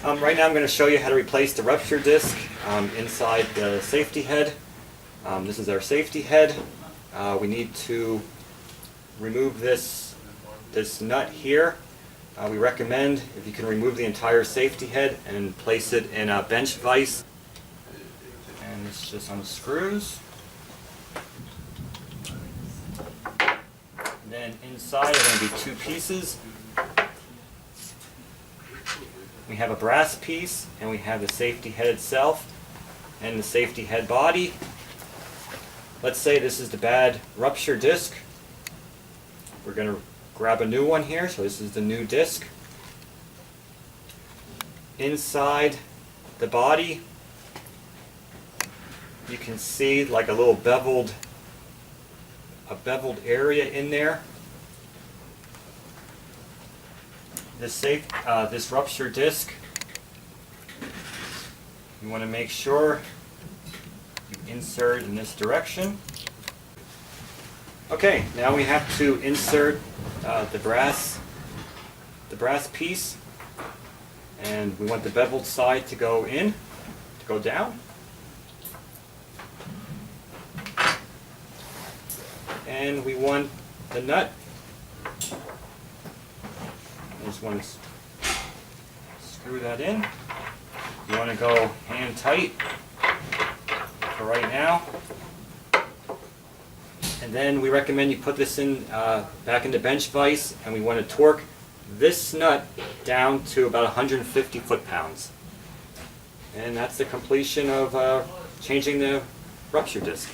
Right now I'm going to show you how to replace the rupture disc inside the safety head. This is our safety head. We need to remove this nut here. We recommend if you can remove the entire safety head and place it in a bench vise. And this just unscrews. And then inside are going to be two pieces. We have a brass piece and we have the safety head itself and the safety head body. Let's say this is the bad rupture disc. We're going to grab a new one here, so this is the new disc. Inside the body you can see like a little beveled area in there. This rupture disc, you want to make sure you insert in this direction. Okay, now we have to insert the brass piece, and we want the beveled side to go in, to go down. And we want the nut. I just want to screw that in. You want to go hand tight for right now. And then we recommend you put this in back into bench vise, and we want to torque this nut down to about 150 foot-pounds. And that's the completion of changing the rupture disc.